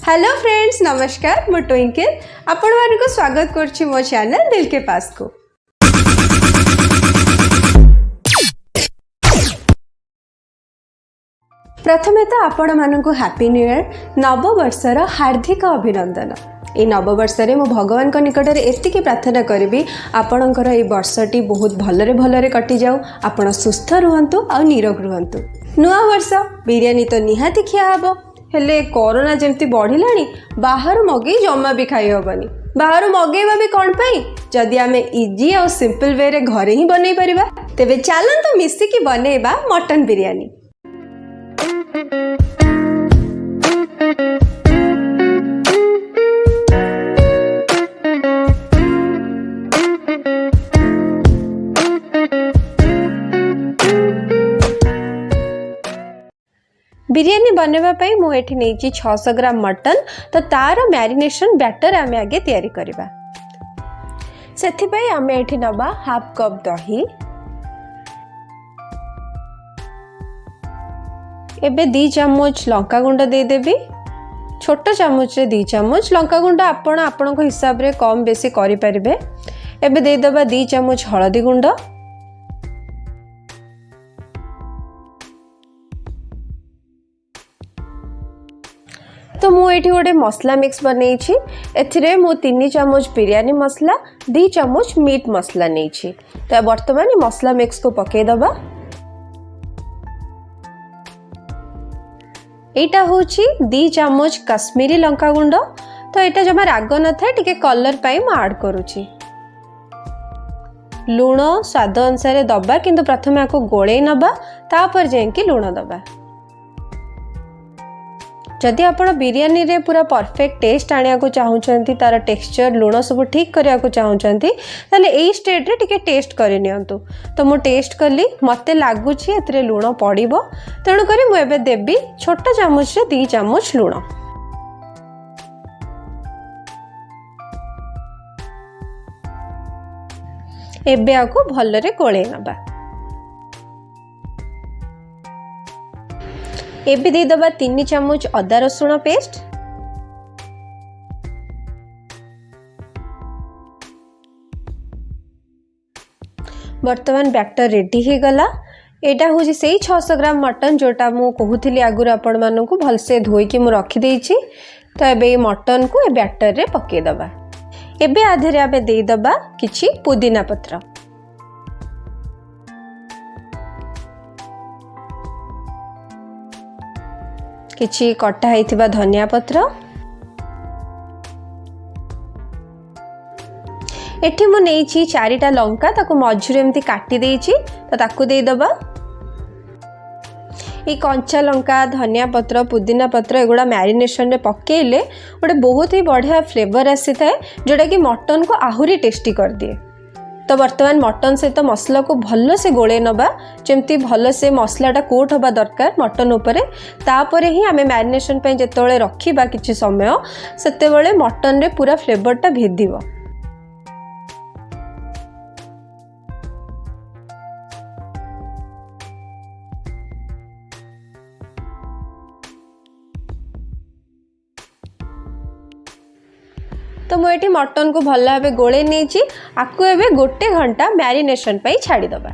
Hello friends, नमस्कार। मु twinkle आपण मानक स्वागत करछि मो चैनल दिल के पास को। प्रथमे तो आपण मानक हैप्पी न्यू ईयर नव वर्षर हार्दिक अभिनंदन। ए नव वर्ष रे मो भगवान को निकट रे एतिकी प्रार्थना करिबी आपणकर ए वर्षटी बहुत भलरे भलरे कटि जाऊ, आपण सुस्थ रुहंतु आ निरोग रुहंतु। नुआ वर्ष बिरयानी तो निहाती खिया हबो, हेले कोरोना जमती बढ़िलानी बाहर मगे जमा भी खाई हबनी। बाहर मगेबा भी कौन पाई जदि आमे इजी और सिंपल वे रे घरे ही बनै परिबा तेबे चलंतु मिसिकी बनेबा मटन बिरयानी। बिरयानी बनवा पाई मु एठी नेची 600 ग्राम मटन। तो तार मैरिनेशन बैटर आमे आगे तैयारी करबा। सेथि पई आमे एठी नबा हाफ कप दही, एबे 2 चम्मच लंका गुंड दे देबी। छोट चम्मच रे 2 चम्मच लंका गुंड आपण आपण को हिसाब रे कम बेसी करि परिबे। एबे दे दबा 2 चम्मच हळदी गुंड, तो मु एठी गोटे मसला मिक्स बनैछि। एथिरे मु 3 चम्मच बिरयानी मसला 2 चम्मच मीट मसला नैछि। तो वर्तमान मसला मिक्स को पके दबा। एटा होछि 2 चम्मच कश्मीरी लंका गुंड। तो एटा जमा राग न थाए टिके कलर पाई मु ऐड करूछि। लूण स्वाद अनुसार दबा, किंतु प्रथमे आको गोळे नबा तापर जेंकी लूण दबा। जदि आप बिरयानी रे पूरा परफेक्ट टेस्ट आनिया को चाहूँगी, तार टेक्सचर लूण सब ठीक करिया को चाहूँगी, ताले एई स्टेज रे टिके टेस्ट करि नियंतु। तो मु टेस्ट कली, मते लागुछि एतरे लूण पड़िबो, तेणु करी मु एबे देबी छोट चम्मच रे 2 चम्मच लूण। एबे आको भलरे गोळे नबा। एबे दे दबा 3 चम्मच अदा रसुण पेस्ट, वर्तमान बैटर रेडी हो गला। एटा होजी सेही 600 ग्राम मटन जोटा मु कहूथिली आगुर आपण मानकु भलसे धोई कि मु रखी देइछि। तो एबे मटन को ए बैटर रे पके दबा। एबे आधे रे आबे दे दबा किछि पुदीना पत्र, किछि कटा हैथिबा धनिया पत्र। एठी मु नेइछि 4टा लंका, ताको मझुरे एमती काटी देइछि। तो ताकू दे दबा। ई कंचा लंका, धनिया पत्र, पुदीना पत्र एगुड़ा मैरिनेशन रे पकेइले गोटे बहुत ही बढ़िया फ्लेवर आसी थाए, जोटा कि मटन को आहुरी टेस्टी कर दिए। तो वर्तमान मटन सहित मसला को भल से गोले नबा, जेमती भल से मसलाटा कोट होबा दरकार मटन उपरे। तापरे ही आमे मैरिनेशन पे जेतोळे रखिबा किछि समय, सेतेबेले मटन रे पूरा फ्लेवरटा भेदिबो। तो मुझे मटन को भल भाव गोले नहीं, आपको एवं 1 घंटा मैरिनेशन पे छाड़ी दबा।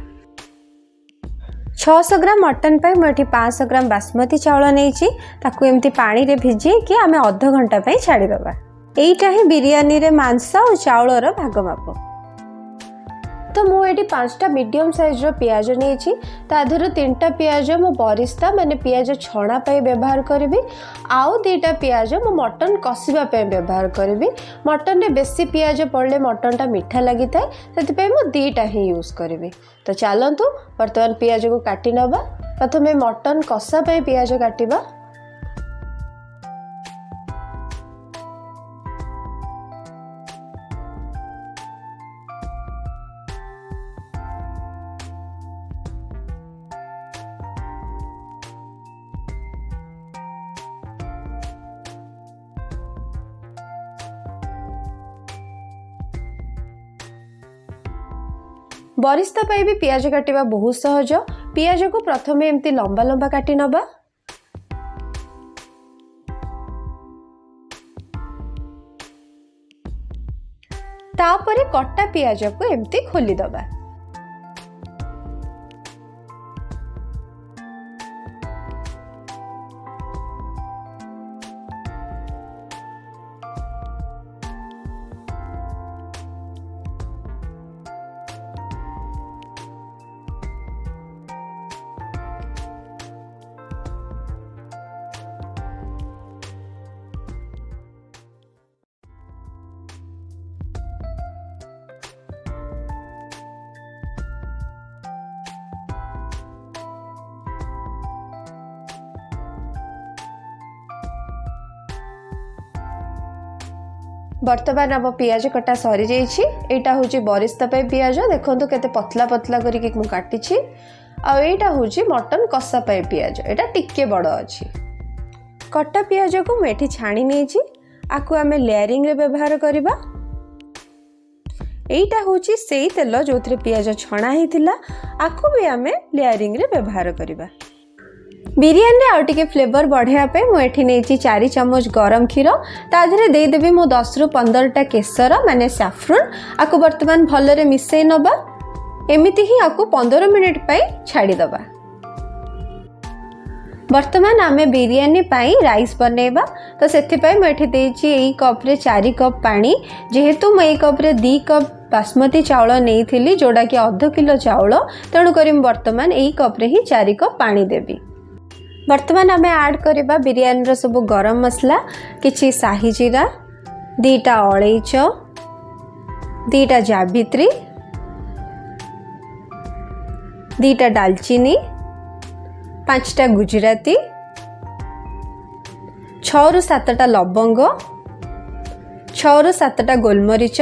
600 ग्राम मटन पे मुझे 500 ग्राम बासमती चावल नहीं, ताकू एमती पानी रे भिजे कि आमे अध घंटा पे छाड़ी दबा। एइटा ही बिरयानी रे मांस और चावलर भाग माप। तो मुझे 5टा मीडियम साइज रो पियाज नहीं, ताधर 3टा पियाज मो बरिस्ता माने पियाज छणा पे व्यवहार करी। आउ 2टा पियाज मो मटन कषिबा पे व्यवहार करी। मटन रे बेसी पियाज पड़ले मटनटा मीठा लगी थाए, सेति मो 2टा ही यूज करी। तो चलतु वर्तमान पियाज को काटी नबा। प्रथमे मटन कषा पे पियाज काटिबा। बरिस्ता पाई भी पियाज काटिबा बहुत सहज। पियाज को प्रथमे एमती लंबा लंबा काटी नबा। तापरे कटा पियाज को एमती खोली दबा। बर्तमान आम पियाज कटा सरी जाइए। एटा हूँ बरिस्ता पे पियाज देखो केते पतला पतला करके मु काटिछि। आटा हूँ मटन कषा पे पियाज, एटा टिके बड़ अच्छी। कटा पियाज को मुझे छाणी नहीं, आपको आम लेयरिंग रे व्यवहार करवा। एटा हूँ से तेल जो पियाज छणा होता, आपको भी आम लेयरिंग रे व्यवहार करवा। बिरियानी रे आउटिके फ्लेवर बढ़ापे मुझे नहीं 4 चम्मच गरम क्षीर, ताधे देदेवी मो 10 रु 15टा केसर माने सैफ्रन। आपको बर्तमान भलरे मिसई नबा, एमिति ही आपको 15 मिनिट पाई छाड़ीदबा। बर्तमान आमे बिरियानी पाई राइस बनेबा, तो सेथिपाई मुझे देइछि एई कप रे 4 कप पानी। जेहेतु मु एई कप रे 2 कप बासमती चाउल नहीं जोड़ा कि ½ किलो चाउल, तेणु करी बर्तमान एई कप रे ही 4 कप पानी देबी। बर्तमान आमे ऐड करबा बिरियानी रो सब गरम मसला, किछि शाही जीरा, 2टा अलैच, 2टा जावित्री, 2टा दालचीनी, 5टा गुजराती, 6 रु 7टा लवंग, 6 रु 7टा गोलमरीच।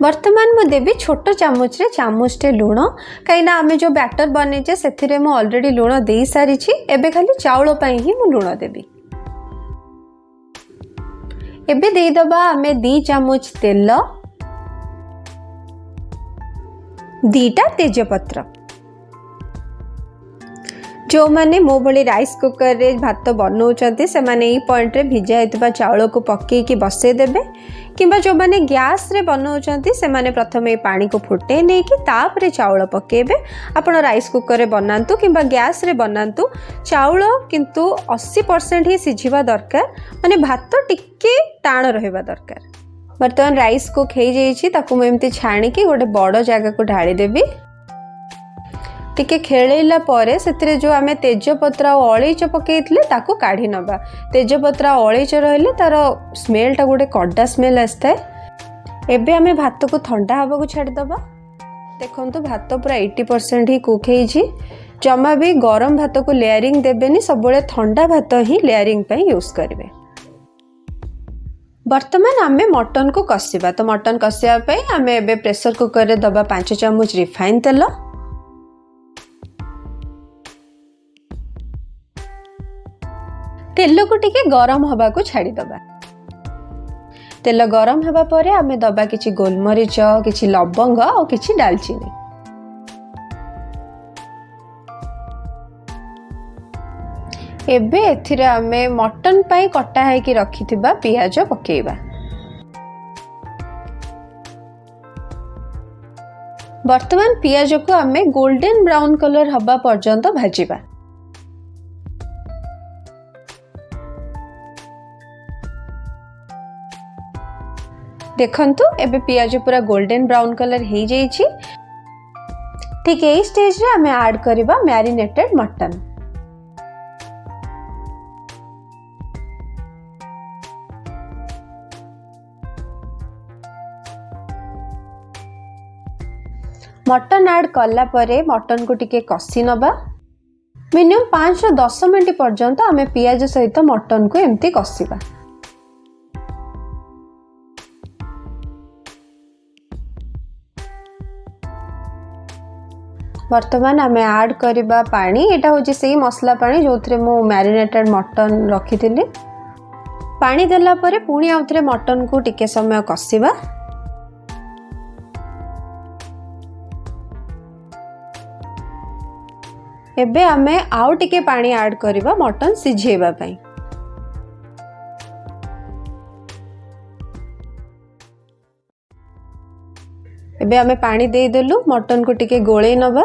बर्तमान मु देवी छोट चामच रे चामचटे लुण, कहीं आमे जो बैटर बनेचे से मु ऑलरेडी लुण दे सारी। एबे खाली चाउल पाई ही मु लुण देवी। एबे दे दबा आमे 2 चामच तेल, 2टा तेजपत्र। जो माने मो भली राइस कुकर रे भात बनाउछंती से माने ई पॉइंट रे भिजा हेतबा चाउल को पक्के की बसे देबे, किंबा जो माने गैस रे बनाउछंती से माने प्रथमे पानी को फुटे नै कि तापरे चाउल पकेबे। आपण राइस कुकर रे बनांतु किंबा गैस रे बनांतु, चाउल किंतु 80% ही सिझिबा दरकार, माने भात टिके टाण रहबा दरकार। बर्तमान राइस को खेई जाइछि, ताकू म एमती छाणी की गोटे बड़ जगह को ढाली देबी। टिके खेलैला परे सेतिरे जो आमे तेजपत्र और अलैच पकेइतले ताकू काढी नबा। तेजपत्र और अलैच रहले तार स्मेलटा गोटे कड्डा स्मेल आस्ताए। एबे आमे भात को ठंडा हवा को छाड़ी दबा। देखंतु भात पूरा 80% ही कुक हेछि। जमा भी गरम भात को लेयरिंग देबेनी, सबले ठंडा भात ही लेयरिंग पे यूज करबे। बर्तमान आमे मटन को कसिबा, तो मटन कसिया पे आमे एबे प्रेशर कुकर रे दबा 5 चम्मच रिफाइन तेल। तेल को टिके गरम हवा को छाड़ी दबा। तेल गरम हवा परे आमे दबा किछि गोलमरीच, किछि लवंग और किछि दालचीनी। एबे एथिरे आमे मटन पाई कटा है कि रखिथिबा पियाज पकेइबा। वर्तमान पियाज को आमे गोल्डन ब्राउन कलर हवा पर्यंत भाजिबा। देखंतु एबे पियाज पूरा गोल्डन ब्राउन कलर हो जाइछि। ठीक एई स्टेज रे आमे ऐड करबा मैरिनेटेड मटन। मटन ऐड कला परे मटन को टिके कसी नबा। मिनिमम 5 ରୁ 10 मिनट पर्यंत आमे पियाज सहित मटन को एमती कसिबा। वर्तमान आमे ऐड करबा पानी। एटा होची सेही मसला पानी जो थरे मो मैरिनेटेड मटन रखिथिली। पानी देला परे पुणी आउथरे मटन को टिके समय कसिबा। एबे आमे आउ टिके पानी ऐड करबा मटन सिझेबा पई। एबे आमे पानी देदेलु मटन को टिके गोले नबा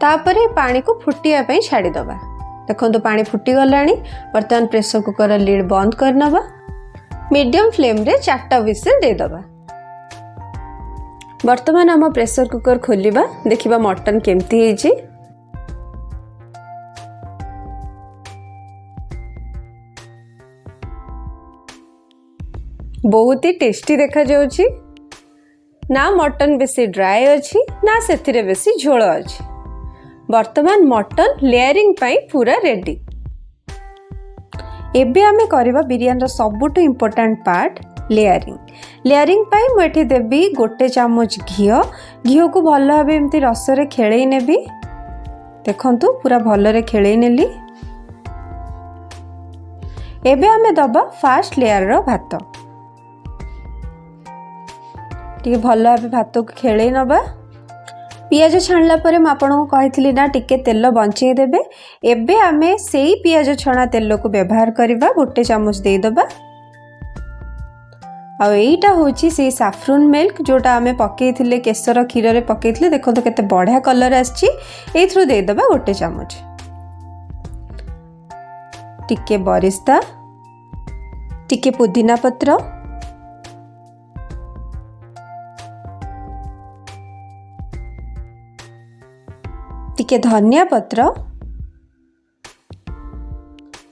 तापरे पानी को फुटिया पे छाड़ी दबा। देखो तो पानी फुटी गलानी। बर्तमान प्रेशर कुकर लिड बंद कर नबा। मीडियम फ्लेम रे 4टा व्हिसिल दे दबा। बर्तमान आम प्रेशर कुकर खोलिबा देखिबा मटन केमती हेजी। बहुत ही टेस्टी देखा जाउची। ना मटन बेसी ड्राई अच्छी ना सेथिरे बेसी झोल अच्छी। वर्तमान मटन लेयरिंग पाई पूरा रेडी। एबे आमे करबा बिरयानी रो सबुटु इंपोर्टेंट पार्ट लेयरिंग। लेयरिंग पाई मु एठी देबी 1 चामच घियो। घियो को भल भाबे एमती रस रे खेळेई नेबी। देखंतु पूरा भल रे खेळेई नेली। एबे आमे दबा फर्स्ट लेयर रो भात। टिके भल भाबे भात को खेळेई नबा। पियाज छाणला परे म आपन को कहितली ना टिके तेल बंचेई देबे। एबे आमे सेई पियाज छणा तेल को व्यवहार करबा। 1 चामच देई दबा। आ एटा होची से सैफरन मिल्क जोटा आमे पकेइथिले केसर क्षीर रे पकेइथिले। देखो तो केते बढ़िया कलर आछि। एथ्रु देई दबा 1 चामच। टिके बरिस्ता, टिके पुदीना पत्र, टिके धनिया पत्र।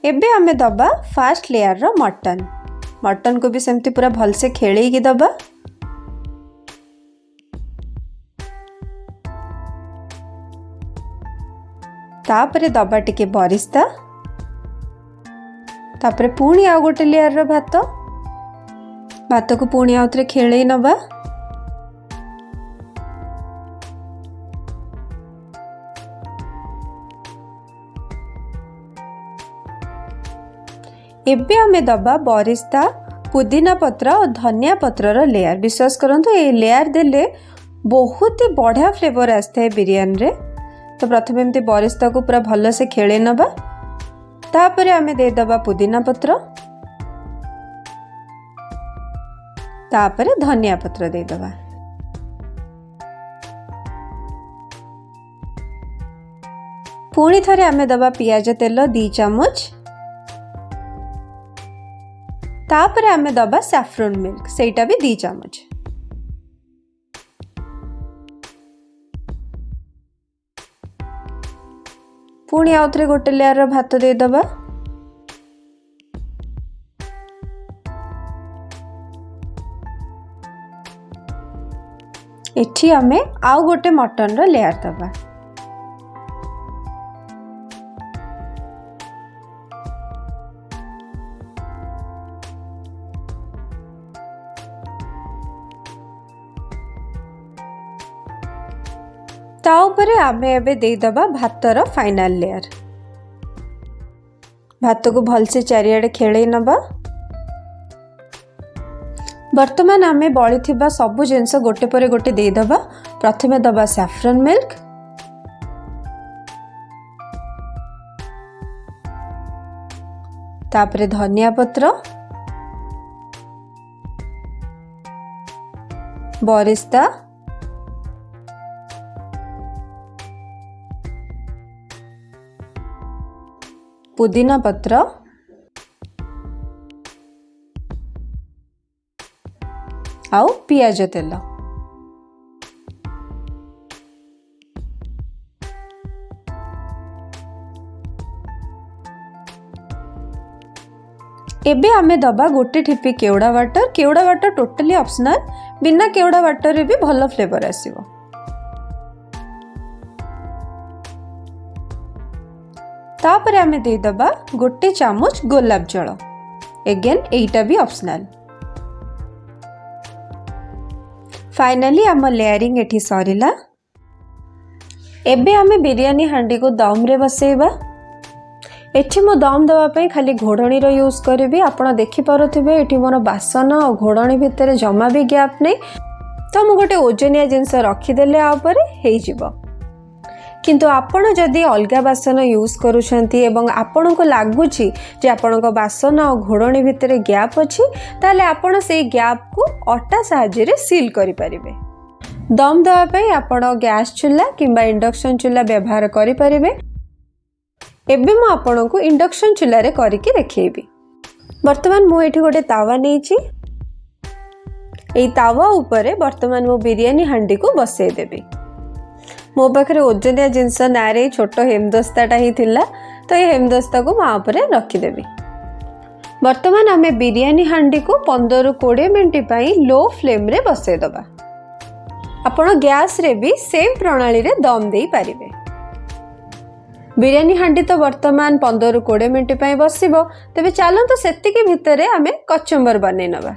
एबे आमे दबा फर्स्ट लेयर रो मटन। मटन को भी सेमती पूरा भल से खेळेई की दबा। तापरे दबा टिके बरिस्ता। तापरे पुणी आ गोटे लेयर रो भात। भात को पुणी आउतरे खेळेई नबा। एबे आमे दबा बरिस्ता, पुदीना पत्र और धनिया पत्र रो लेयर। विश्वास करंतु ए लेयर देले बहुत ही बढ़िया फ्लेवर आस्ते है बिरयानी रे। तो प्रथम एमती बरिस्ता को पूरा भल से खेळे नबा। तापरे आमे दे दबा पुदीना पत्र। तापरे धनिया पत्र दे दबा। पुणी थरे आमे दबा पियाज तेल 2 चामच। तापरे आमे दबा सैफरन मिल्क सेटा भी 2 चामच। पुणी आउथरे गोटे लेयर रो भात दे दबा। एठी आमे आउ गोटे मटन रो लेयर दबा। ता उपरे आमे एबे दे दबा भातर फाइनल लेयर। भात को भल से चारियाडे खेळेई नबा। वर्तमान आमे बळी थिबा सबु जिंस गोटे परे गोटे दे दबा। प्रथमे दबा सैफरन मिल्क, तापरे धनिया पत्र, बरिस्ता, पुदीना पत्र, आउ पियाज तेल। एबे आमे दबा गोटे ठिपी केवड़ा वाटर। केवड़ा वाटर टोटली ऑप्शनल। बिना केवड़ा वाटर रे भी भल फ्लेवर आसीबो। तापरे आमे दे दबा 1 चामच गोलाप जल। एगेन एटा भी ऑप्शनल। फाइनली आम लेयरिंग एठी सरीला। एबे आमे बिरयानी हांडी को दम रे बसेबा। एठी मो दम दवा पे खाली घोड़णी रो यूज करबी। आपण देखि पारुथिबे एठी मोर बासन और घोड़णी भितर जमा भी गैप नै। तो मु गोटे ओजनिया जिंस रखी देले आ ऊपर हेई जिवो। किंतु आपण जदि अलग बासन यूज करुछंती एवं आपण को लागुची जे आपण बासन और घोड़णी भितर गैप अच्छी ताले आपण से गैप को अटा साहाय्य सील करि परिबे। दम देवाई आपण गैस चूल्हा किंबा इंडक्शन चूल्हा व्यवहार करि परिबे। एबे मु आपण को इंडक्शन चूल्हा रे करिके देखैबी। वर्तमान मु एठी गोटे तावा नैची। एई तावा उपरे वर्तमान मु बिरयानी हांडी को बसई देबी। मो पाखे ओजनिया जिनस नारे छोट हेमदस्ताटा ही थिला तो ये हेमदस्ता को माँ पर रखीदेवी। वर्तमान आमे बिरयानी हांडी को 15-20 मिनट लो फ्लेम रे बसई दबा। आपण गैस रे भी सेम प्रणाली रे दम दे पारिबे। बिरयानी हांडी तो वर्तमान 15-20 मिनट बसिबो। तेबे चलंतु सेतिकी भितरे आमे कचुम्बर बनै नबा।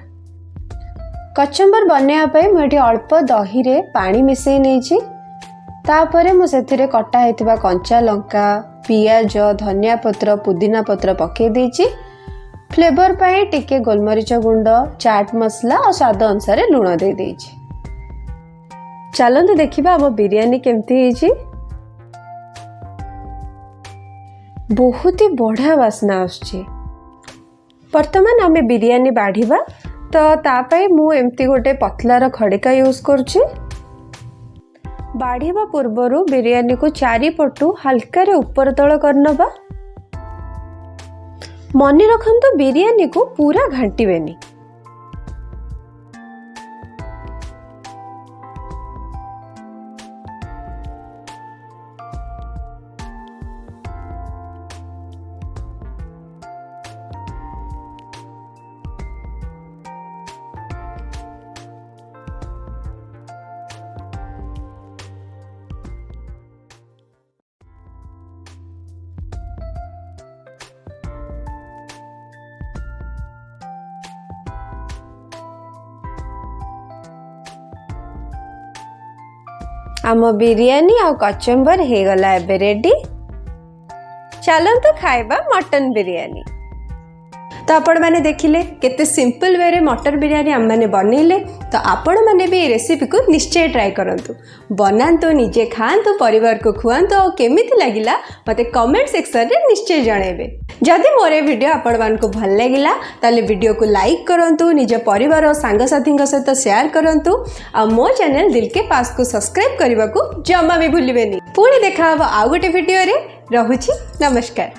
कचुम्बर बनैया पई मुठी अल्प दही रे पानी मिसई नैची। तापरे मु सेथिरे कटा हेतिबा कंचा लंका, पियाज, धनिया पत्र, पुदीना पत्र पके देछि। फ्लेवर पाए टिके गोलमरीच गुंड, चाट मसला और स्वाद अनुसार लूण दे देछि। चलंतु देखिबा अब बिरयानी केमती हेछि। बहुत ही बढ़िया वासना आछि। वर्तमान आमे बिरयानी बाढ़ीबा तो तापाई मु एमती गोटे पतलार खड़िका यूज करछि। बाढ़ीबा पूर्वरु बिरयानी को चारिपटू हल्का रे ऊपर तल करनबा। मने रखंतु बिरयानी को पूरा घांटीबेनी। आम बिरयानी और कचुम्बर हो गला एबे रेडी। चलंतु खाइबा मटन बिरयानी। तो आपण मैंने देखिले केते सिंपल वे रे मटर बिरयानी आम मैंने बनइले। तो आपण मैंने भी रेसिपी को निश्चय ट्राई करंतु, बनांतु, निजे खांतु, परिवार को खुआंतु और केमिति लागिला मते कमेंट सेक्शन रे निश्चय जणाइबे। जदि मोर वीडियो आपण मानकु भल लागिला ताले वीडियो को लाइक करंतु, निज परिवार और सांगसाथी सहित शेयर करंतु आ मो चैनल दिल के पास को सब्सक्राइब करने को जमा भी भूलिबेनी। पुणी देखा आउ गोटे वीडियो रे। रहुछि नमस्कार।